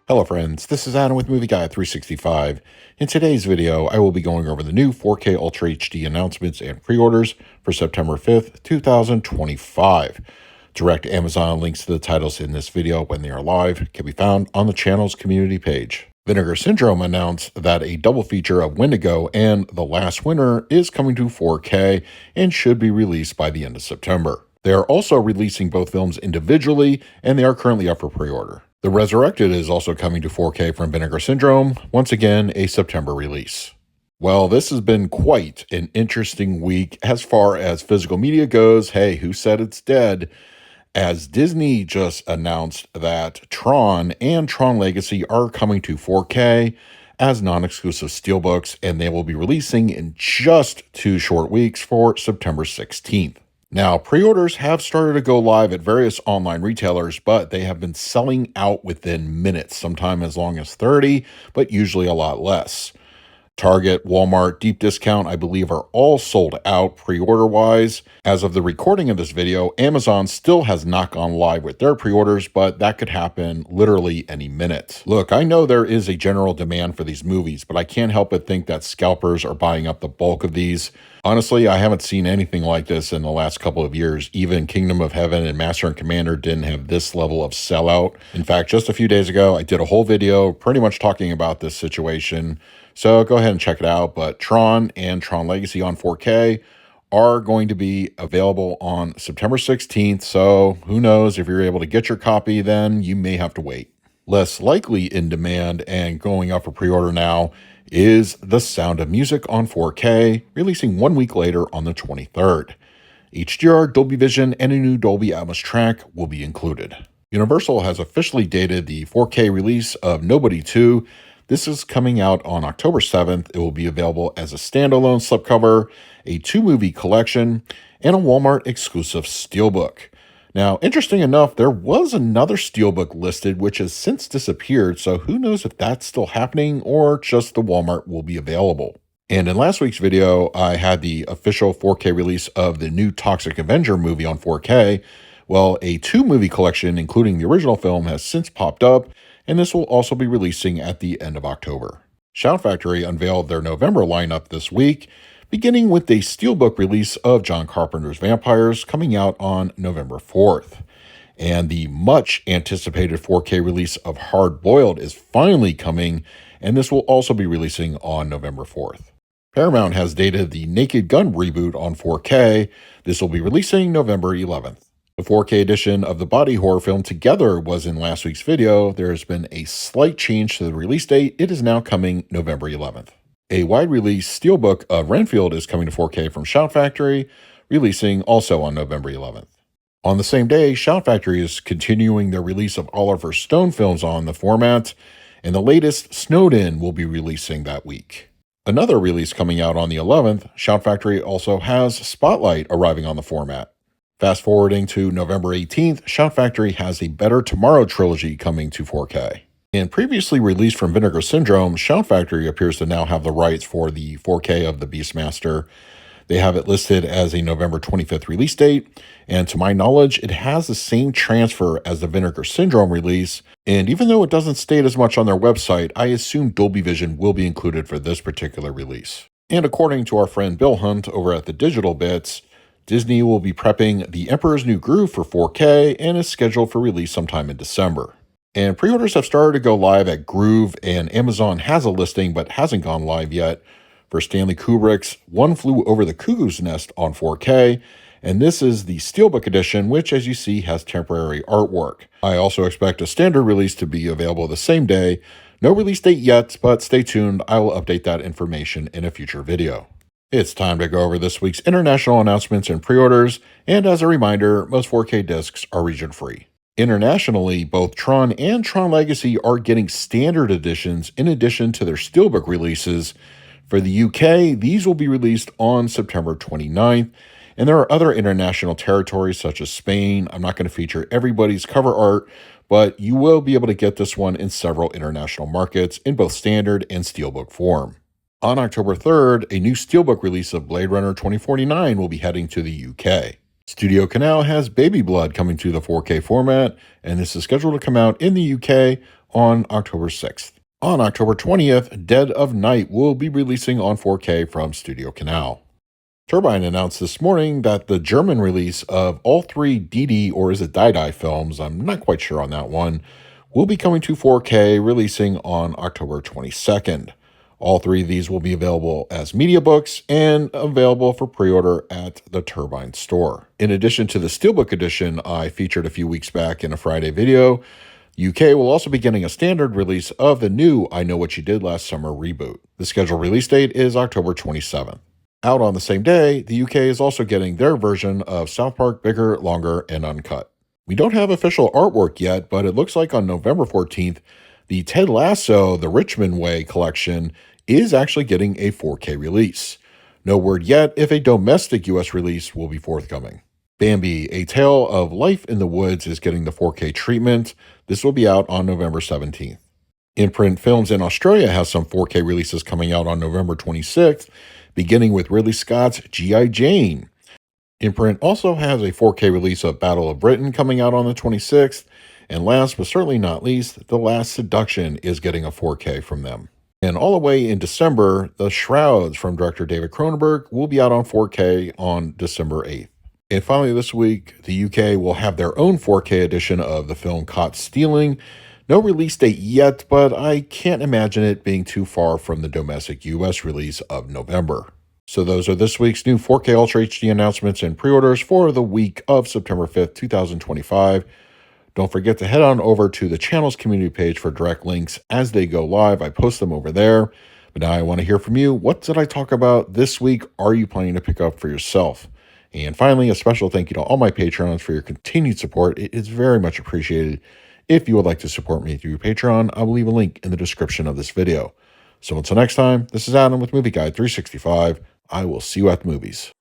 Hello friends, this is Adam with Movie Guy 365. In today's video, I will be going over the new 4K Ultra HD announcements and pre-orders for September 5th, 2025. Direct Amazon links to the titles in this video when they are live can be found on the channel's community page. Vinegar Syndrome announced that a double feature of Wendigo and The Last Winter is coming to 4K and should be released by the end of September. They are also releasing both films individually, and they are currently up for pre-order. The Resurrected is also coming to 4K from Vinegar Syndrome, once again a September release. Well, this has been quite an interesting week as far as physical media goes. Hey, who said it's dead? As Disney just announced that Tron and Tron Legacy are coming to 4K as non-exclusive steelbooks, and they will be releasing in just 2 short weeks for September 16th. Now, pre-orders have started to go live at various online retailers, but they have been selling out within minutes, sometimes as long as 30, but usually a lot less. Target, Walmart, Deep Discount, I believe, are all sold out pre-order-wise. As of the recording of this video, Amazon still has not gone live with their pre-orders, but that could happen literally any minute. Look, I know there is a general demand for these movies, but I can't help but think that scalpers are buying up the bulk of these. Honestly, I haven't seen anything like this in the last couple of years. Even Kingdom of Heaven and Master and Commander didn't have this level of sellout. In fact, just a few days ago, I did a whole video pretty much talking about this situation. So go ahead and check it out. But Tron and Tron Legacy on 4K are going to be available on September 16th. So who knows, if you're able to get your copy, then you may have to wait. Less likely in demand and going up for pre-order now is The Sound of Music on 4K, releasing 1 week later on the 23rd. HDR, Dolby Vision, and a new Dolby Atmos track will be included. Universal has officially dated the 4K release of Nobody 2. This is coming out on October 7th. It will be available as a standalone slipcover, a 2-movie collection, and a Walmart exclusive steelbook. Now, interesting enough, there was another steelbook listed which has since disappeared, so who knows if that's still happening or just the Walmart will be available. And in last week's video, I had the official 4K release of the new Toxic Avenger movie on 4K. Well, a 2-movie collection, including the original film, has since popped up, and this will also be releasing at the end of October. Shout Factory unveiled their November lineup this week, beginning with a steelbook release of John Carpenter's Vampires coming out on November 4th. And the much anticipated 4K release of Hard Boiled is finally coming, and this will also be releasing on November 4th. Paramount has dated the Naked Gun reboot on 4K. This will be releasing November 11th. The 4K edition of the body horror film Together was in last week's video. There has been a slight change to the release date. It is now coming November 11th. A wide-release steelbook of Renfield is coming to 4K from Shout Factory, releasing also on November 11th. On the same day, Shout Factory is continuing their release of Oliver Stone films on the format, and the latest, Snowed In, will be releasing that week. Another release coming out on the 11th, Shout Factory also has Spotlight arriving on the format. Fast forwarding to November 18th, Shout Factory has a Better Tomorrow trilogy coming to 4K. And previously released from Vinegar Syndrome, Shout Factory appears to now have the rights for the 4K of the Beastmaster. They have it listed as a November 25th release date, and to my knowledge, it has the same transfer as the Vinegar Syndrome release, and even though it doesn't state as much on their website, I assume Dolby Vision will be included for this particular release. And according to our friend Bill Hunt over at the Digital Bits, Disney will be prepping The Emperor's New Groove for 4K and is scheduled for release sometime in December. And pre-orders have started to go live at Groove, and Amazon has a listing but hasn't gone live yet for Stanley Kubrick's One Flew Over the Cuckoo's Nest on 4K, and this is the Steelbook edition, which as you see has temporary artwork. I also expect a standard release to be available the same day. No release date yet, but stay tuned, I will update that information in a future video. It's time to go over this week's international announcements and pre-orders, and as a reminder, most 4K discs are region-free. Internationally, both Tron and Tron Legacy are getting standard editions in addition to their steelbook releases. For the UK, these will be released on September 29th, and there are other international territories such as Spain. I'm not going to feature everybody's cover art, but you will be able to get this one in several international markets in both standard and steelbook form. On October 3rd, a new steelbook release of Blade Runner 2049 will be heading to the UK. Studio Canal has Baby Blood coming to the 4K format, and this is scheduled to come out in the UK on October 6th. On October 20th, Dead of Night will be releasing on 4K from Studio Canal. Turbine announced this morning that the German release of all three DD or is it Die films, I'm not quite sure on that one, will be coming to 4K, releasing on October 22nd. All three of these will be available as media books and available for pre-order at the Turbine store. In addition to the Steelbook edition I featured a few weeks back in a Friday video, UK will also be getting a standard release of the new I Know What You Did Last Summer reboot. The scheduled release date is October 27th. Out on the same day, the UK is also getting their version of South Park Bigger, Longer, and Uncut. We don't have official artwork yet, but it looks like on November 14th, the Ted Lasso The Richmond Way collection is actually getting a 4K release. No word yet if a domestic US release will be forthcoming. Bambi, A Tale of Life in the Woods is getting the 4K treatment. This will be out on November 17th. Imprint Films in Australia has some 4K releases coming out on November 26th, beginning with Ridley Scott's G.I. Jane. Imprint also has a 4K release of Battle of Britain coming out on the 26th, and last but certainly not least, The Last Seduction is getting a 4K from them. And all the way in December, The Shrouds from director David Cronenberg will be out on 4K on December 8th. And finally this week, the UK will have their own 4K edition of the film Caught Stealing. No release date yet, but I can't imagine it being too far from the domestic US release of November. So those are this week's new 4K Ultra HD announcements and pre-orders for the week of September 5th, 2025. Don't forget to head on over to the channel's community page for direct links as they go live. I post them over there. But now I want to hear from you. What did I talk about this week? Are you planning to pick up for yourself? And finally, a special thank you to all my Patreons for your continued support. It is very much appreciated. If you would like to support me through Patreon, I will leave a link in the description of this video. So until next time, this is Adam with Movie Guide 365. I will see you at the movies.